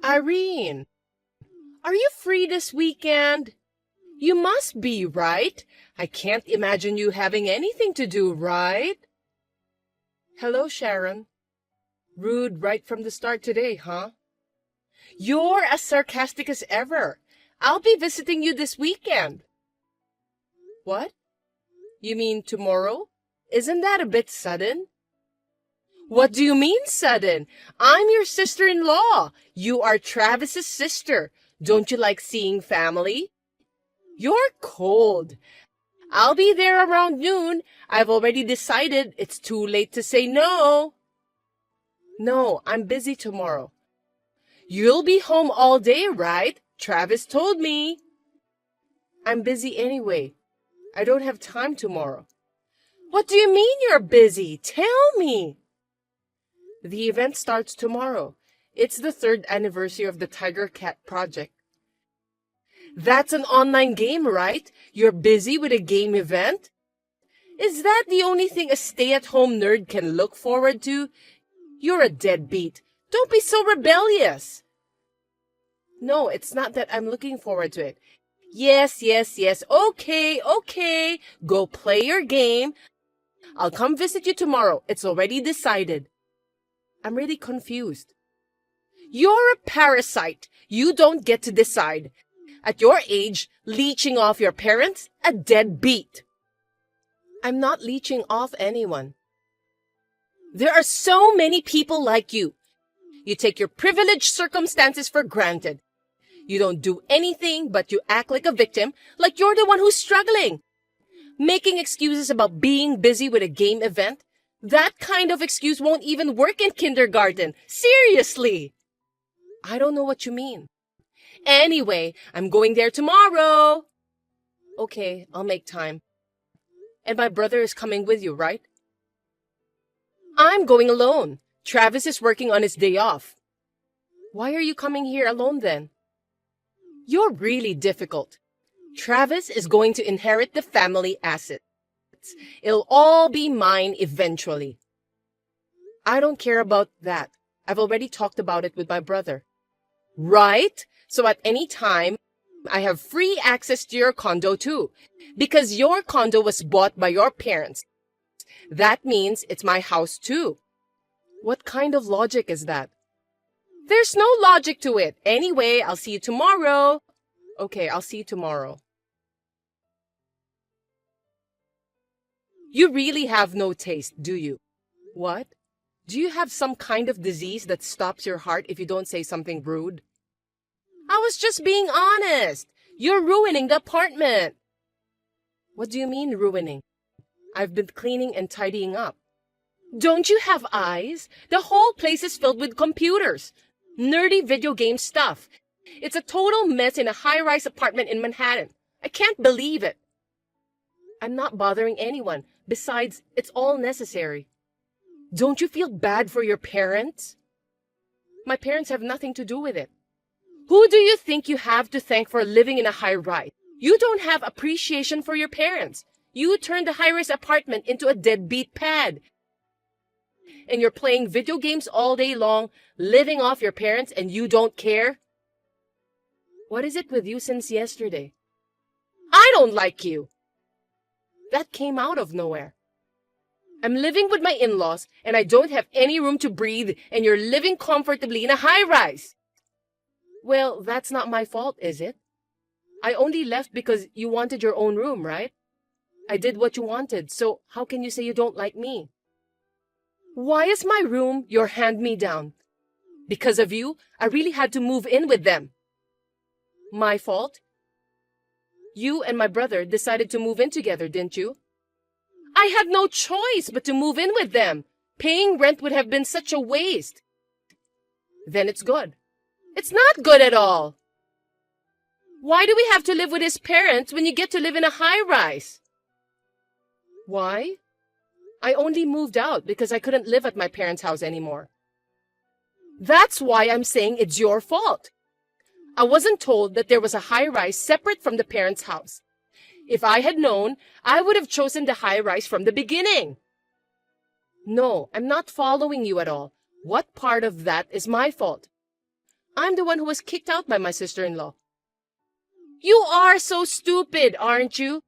Irene, are you free this weekend? You must be, right? I can't imagine you having anything to do, right? Hello, Sharon. Rude right from the start today, huh? You're as sarcastic as ever. I'll be visiting you this weekend. What? You mean tomorrow? Isn't that a bit sudden? What do you mean sudden? I'm your sister-in-law. You are Travis's sister. Don't you like seeing family? You're cold. I'll be there around noon. I've already decided it's too late to say no. No, I'm busy tomorrow. You'll be home all day, right? Travis told me. I'm busy anyway. I don't have time tomorrow. What do you mean you're busy? Tell me. The event starts tomorrow. It's the 3rd anniversary of the Tiger Cat project. That's an online game, right? You're busy with a game event? Is that the only thing a stay-at-home nerd can look forward to? You're a deadbeat. Don't be so rebellious. No, it's not that I'm looking forward to it. Yes. Okay. Go play your game. I'll come visit you tomorrow. It's already decided. I'm really confused. You're a parasite. You don't get to decide. At your age, leeching off your parents? A deadbeat. I'm not leeching off anyone. There are so many people like you. You take your privileged circumstances for granted. You don't do anything but you act like a victim, like you're the one who's struggling. Making excuses about being busy with a game event? That kind of excuse won't even work in kindergarten. Seriously. I don't know what you mean. Anyway, I'm going there tomorrow. Okay, I'll make time. And my brother is coming with you, right? I'm going alone. Travis is working on his day off. Why are you coming here alone then? You're really difficult. Travis is going to inherit the family assets. It'll all be mine eventually. I don't care about that. I've already talked about it with my brother. Right? So at any time, I have free access to your condo too. Because your condo was bought by your parents. That means it's my house too. What kind of logic is that? There's no logic to it. Anyway, I'll see you tomorrow. Okay, I'll see you tomorrow. You really have no taste, do you? What? Do you have some kind of disease that stops your heart if you don't say something rude? I was just being honest. You're ruining the apartment. What do you mean ruining? I've been cleaning and tidying up. Don't you have eyes? The whole place is filled with computers. Nerdy video game stuff. It's a total mess in a high-rise apartment in Manhattan. I can't believe it. I'm not bothering anyone. Besides, it's all necessary. Don't you feel bad for your parents? My parents have nothing to do with it. Who do you think you have to thank for living in a high-rise? You don't have appreciation for your parents. You turned the high-rise apartment into a deadbeat pad. And you're playing video games all day long, living off your parents, and you don't care? What is it with you since yesterday? I don't like you. That came out of nowhere. I'm living with my in-laws, and I don't have any room to breathe, and you're living comfortably in a high-rise. Well, that's not my fault, is it? I only left because you wanted your own room, right? I did what you wanted, so how can you say you don't like me? Why is my room your hand-me-down? Because of you, I really had to move in with them. My fault? You and my brother decided to move in together, didn't you? I had no choice but to move in with them. Paying rent would have been such a waste. Then it's good. It's not good at all. Why do we have to live with his parents when you get to live in a high-rise? Why? I only moved out because I couldn't live at my parents' house anymore. That's why I'm saying it's your fault. I wasn't told that there was a high-rise separate from the parents' house. If I had known, I would have chosen the high-rise from the beginning. No, I'm not following you at all. What part of that is my fault? I'm the one who was kicked out by my sister-in-law. You are so stupid, aren't you?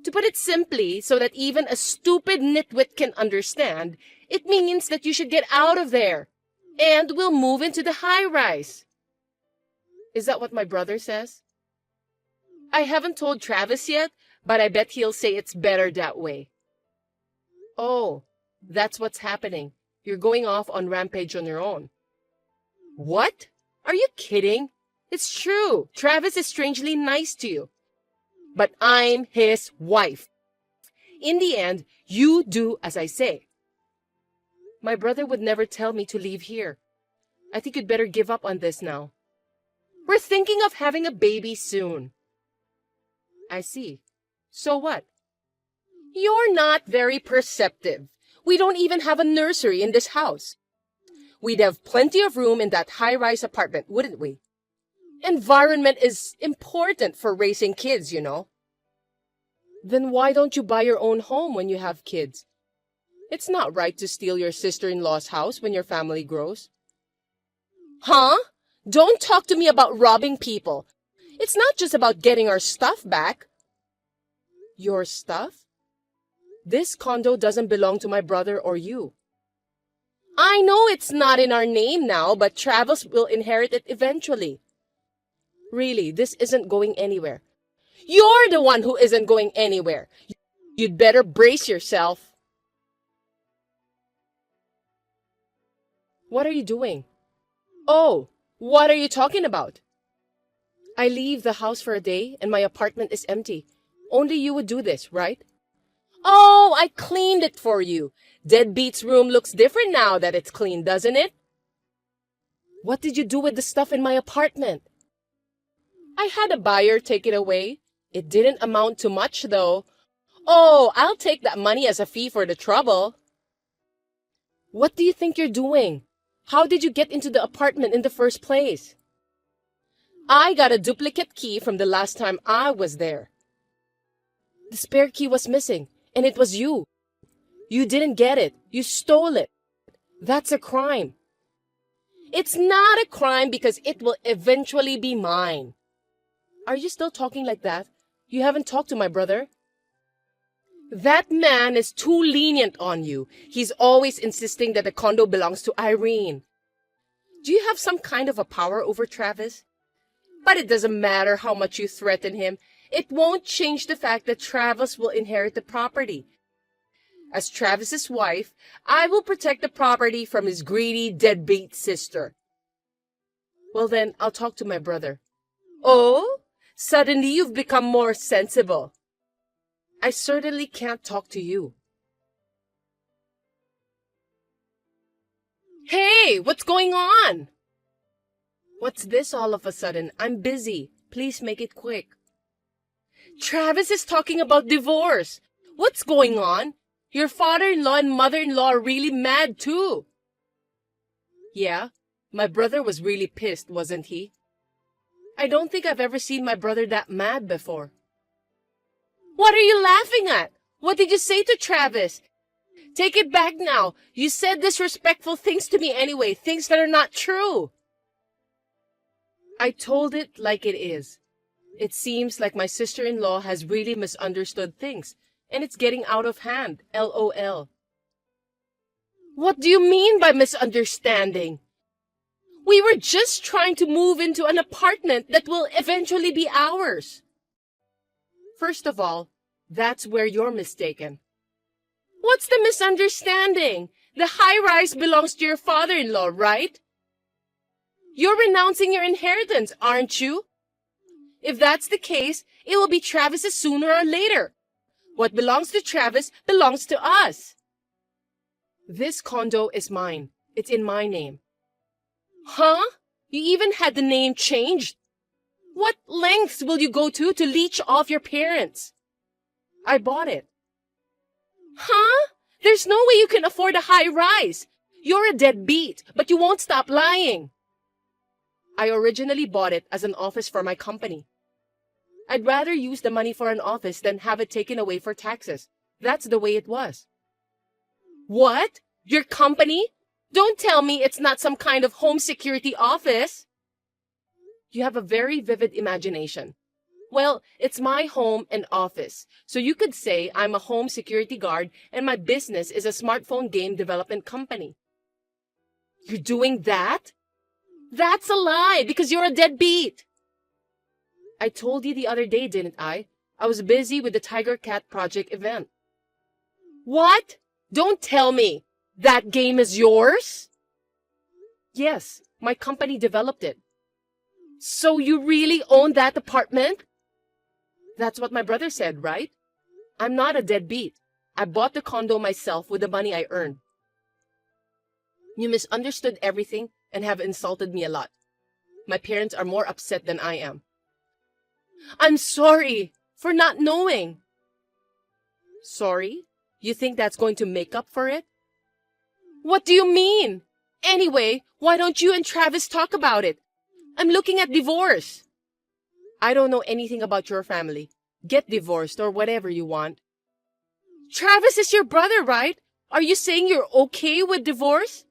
To put it simply, so that even a stupid nitwit can understand, it means that you should get out of there, and we'll move into the high-rise. Is that what my brother says? I haven't told Travis yet, but I bet he'll say it's better that way. Oh, that's what's happening. You're going off on rampage on your own. What? Are you kidding? It's true. Travis is strangely nice to you. But I'm his wife. In the end, you do as I say. My brother would never tell me to leave here. I think you'd better give up on this now. We're thinking of having a baby soon. I see. So what? You're not very perceptive. We don't even have a nursery in this house. We'd have plenty of room in that high-rise apartment, wouldn't we? Environment is important for raising kids, you know. Then why don't you buy your own home when you have kids? It's not right to steal your sister-in-law's house when your family grows. Huh? Don't talk to me about robbing people. It's not just about getting our stuff back. Your stuff? This condo doesn't belong to my brother or you. I know it's not in our name now, but Travis will inherit it eventually. Really, this isn't going anywhere. You're the one who isn't going anywhere. You'd better brace yourself. What are you doing? Oh, what are you talking about? I leave the house for a day and my apartment is empty. Only you would do this, right? Oh, I cleaned it for you. Deadbeat's room looks different now that it's clean, doesn't it? What did you do with the stuff in my apartment? I had a buyer take it away. It didn't amount to much, though. Oh, I'll take that money as a fee for the trouble. What do you think you're doing? How did you get into the apartment in the first place? I got a duplicate key from the last time I was there. The spare key was missing, and it was you. You didn't get it. You stole it. That's a crime. It's not a crime because it will eventually be mine. Are you still talking like that? You haven't talked to my brother? That man is too lenient on you. He's always insisting that the condo belongs to Irene. Do you have some kind of a power over Travis? But it doesn't matter how much you threaten him. It won't change the fact that Travis will inherit the property. As Travis's wife, I will protect the property from his greedy, deadbeat sister. Well then, I'll talk to my brother. Oh? Suddenly you've become more sensible. I certainly can't talk to you. Hey, what's going on? What's this all of a sudden? I'm busy. Please make it quick. Travis is talking about divorce. What's going on? Your father-in-law and mother-in-law are really mad too. Yeah, my brother was really pissed, wasn't he? I don't think I've ever seen my brother that mad before. What are you laughing at? What did you say to Travis? Take it back now. You said disrespectful things to me anyway, things that are not true. I told it like it is. It seems like my sister-in-law has really misunderstood things, and it's getting out of hand, LOL. What do you mean by misunderstanding? We were just trying to move into an apartment that will eventually be ours. First of all, that's where you're mistaken. What's the misunderstanding? The high-rise belongs to your father-in-law, right? You're renouncing your inheritance, aren't you? If that's the case, it will be Travis's sooner or later. What belongs to Travis belongs to us. This condo is mine. It's in my name. Huh? You even had the name changed? What lengths will you go to leech off your parents? I bought it. Huh? There's no way you can afford a high rise. You're a deadbeat, but you won't stop lying. I originally bought it as an office for my company. I'd rather use the money for an office than have it taken away for taxes. That's the way it was. What? Your company? Don't tell me it's not some kind of home security office. You have a very vivid imagination. Well, it's my home and office, so you could say I'm a home security guard and my business is a smartphone game development company. You're doing that? That's a lie because you're a deadbeat. I told you the other day, didn't I? I was busy with the Tiger Cat Project event. What? Don't tell me. That game is yours? Yes, my company developed it. So you really own that apartment? That's what my brother said, right? I'm not a deadbeat. I bought the condo myself with the money I earned. You misunderstood everything and have insulted me a lot. My parents are more upset than I am. I'm sorry for not knowing. Sorry? You think that's going to make up for it? What do you mean? Anyway, why don't you and Travis talk about it? I'm looking at divorce. I don't know anything about your family. Get divorced or whatever you want. Travis is your brother, right? Are you saying you're okay with divorce?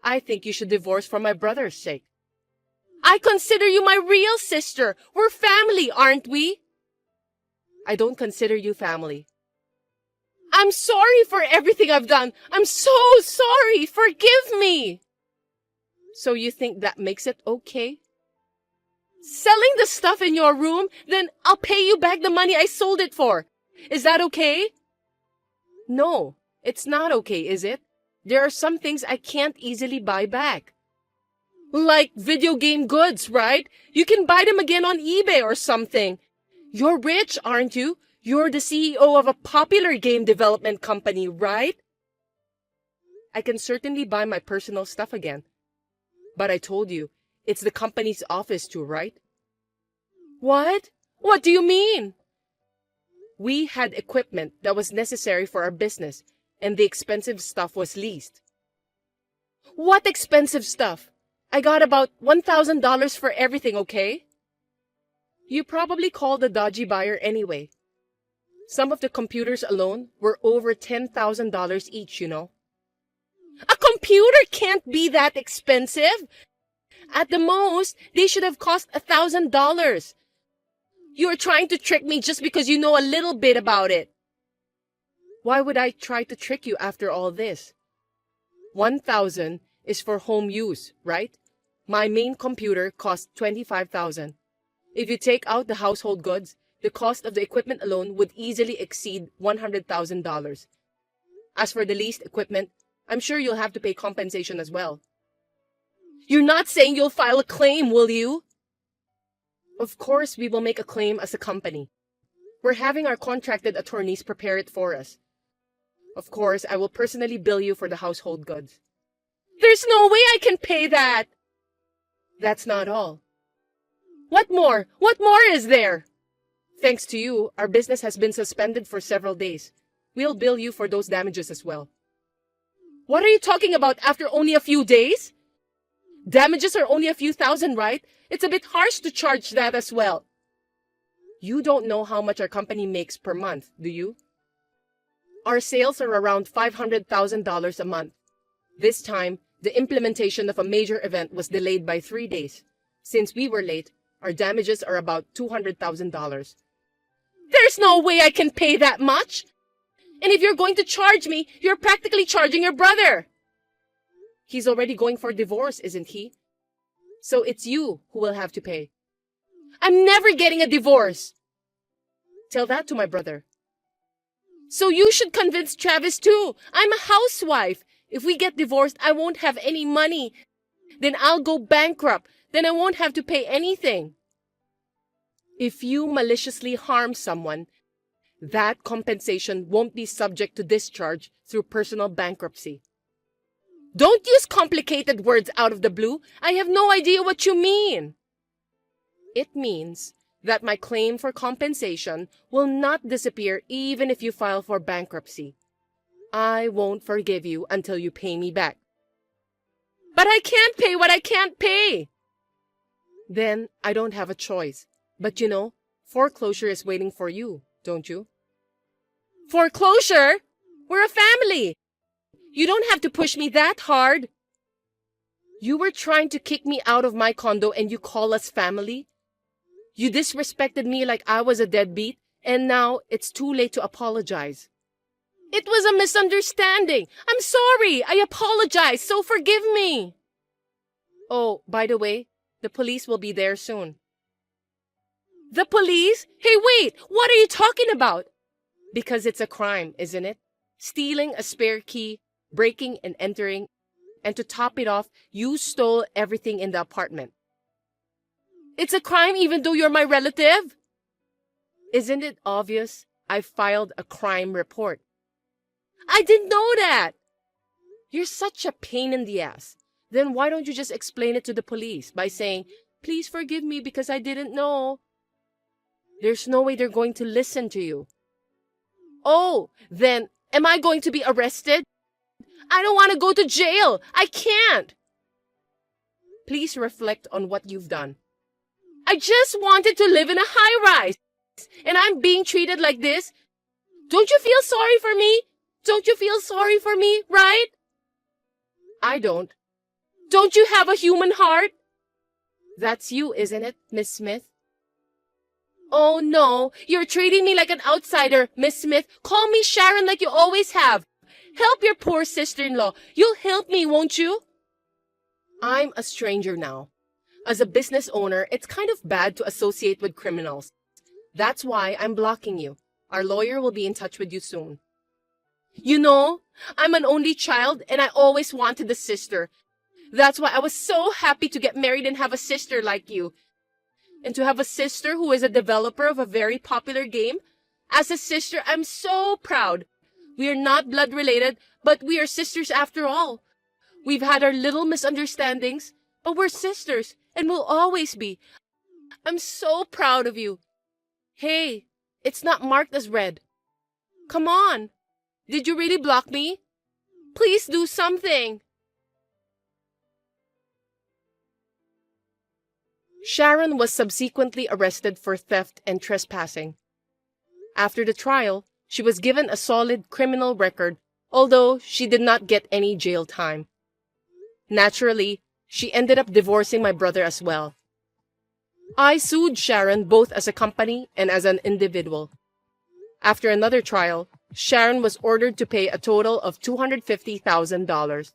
I think you should divorce for my brother's sake. I consider you my real sister. We're family, aren't we? I don't consider you family. I'm sorry for everything I've done. I'm so sorry. Forgive me. So you think that makes it okay? Selling the stuff in your room, then I'll pay you back the money I sold it for. Is that okay? No, it's not okay, is it? There are some things I can't easily buy back. Like video game goods, right? You can buy them again on eBay or something. You're rich, aren't you? You're the CEO of a popular game development company, right? I can certainly buy my personal stuff again. But I told you, it's the company's office too, right? What? What do you mean? We had equipment that was necessary for our business, and the expensive stuff was leased. What expensive stuff? I got about $1,000 for everything, okay? You probably called a dodgy buyer anyway. Some of the computers alone were over $10,000 each, you know. A computer can't be that expensive. At the most, they should have cost $1,000. You're trying to trick me just because you know a little bit about it. Why would I try to trick you after all this? 1,000 is for home use, right? My main computer cost 25,000. If you take out the household goods, the cost of the equipment alone would easily exceed $100,000. As for the leased equipment, I'm sure you'll have to pay compensation as well. You're not saying you'll file a claim, will you? Of course we will make a claim as a company. We're having our contracted attorneys prepare it for us. Of course, I will personally bill you for the household goods. There's no way I can pay that! That's not all. What more? What more is there? Thanks to you, our business has been suspended for several days. We'll bill you for those damages as well. What are you talking about after only a few days? Damages are only a few thousand, right? It's a bit harsh to charge that as well. You don't know how much our company makes per month, do you? Our sales are around $500,000 a month. This time, the implementation of a major event was delayed by 3 days. Since we were late, our damages are about $200,000. There's no way I can pay that much! And if you're going to charge me, you're practically charging your brother! He's already going for divorce, isn't he? So it's you who will have to pay. I'm never getting a divorce! Tell that to my brother. So you should convince Travis too. I'm a housewife. If we get divorced, I won't have any money. Then I'll go bankrupt. Then I won't have to pay anything. If you maliciously harm someone, that compensation won't be subject to discharge through personal bankruptcy. Don't use complicated words out of the blue. I have no idea what you mean. It means that my claim for compensation will not disappear even if you file for bankruptcy. I won't forgive you until you pay me back. But I can't pay what I can't pay. Then I don't have a choice. But you know, foreclosure is waiting for you, don't you? Foreclosure? We're a family. You don't have to push me that hard. You were trying to kick me out of my condo and you call us family? You disrespected me like I was a deadbeat, and now it's too late to apologize. It was a misunderstanding. I'm sorry. I apologize, so forgive me. Oh, by the way, the police will be there soon. The police? Hey, wait! What are you talking about? Because it's a crime, isn't it? Stealing a spare key, breaking and entering, and to top it off, you stole everything in the apartment. It's a crime even though you're my relative? Isn't it obvious? I filed a crime report. I didn't know that! You're such a pain in the ass. Then why don't you just explain it to the police by saying, please forgive me because I didn't know? There's no way they're going to listen to you. Oh, then am I going to be arrested? I don't want to go to jail. I can't. Please reflect on what you've done. I just wanted to live in a high-rise, and I'm being treated like this. Don't you feel sorry for me? Don't you feel sorry for me, right? I don't. Don't you have a human heart? That's you, isn't it, Miss Smith? Oh no, you're treating me like an outsider, Miss Smith. Call me Sharon like you always have. Help your poor sister-in-law. You'll help me, won't you? I'm a stranger now. As a business owner, it's kind of bad to associate with criminals. That's why I'm blocking you. Our lawyer will be in touch with you soon. You know, I'm an only child and I always wanted a sister. That's why I was so happy to get married and have a sister like you. And to have a sister who is a developer of a very popular game. As a sister, I'm so proud. We are not blood related, but we are sisters after all. We've had our little misunderstandings, but we're sisters and will always be. I'm so proud of you. Hey, it's not marked as red. Come on. Did you really block me? Please do something. Sharon was subsequently arrested for theft and trespassing. After the trial, she was given a solid criminal record, although she did not get any jail time. Naturally, she ended up divorcing my brother as well. I sued Sharon both as a company and as an individual. After another trial, Sharon was ordered to pay a total of $250,000.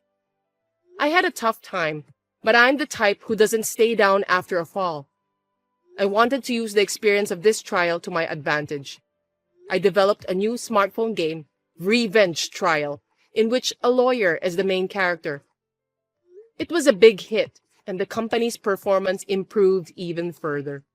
I had a tough time, but I'm the type who doesn't stay down after a fall. I wanted to use the experience of this trial to my advantage. I developed a new smartphone game, Revenge Trial, in which a lawyer is the main character. It was a big hit, and the company's performance improved even further.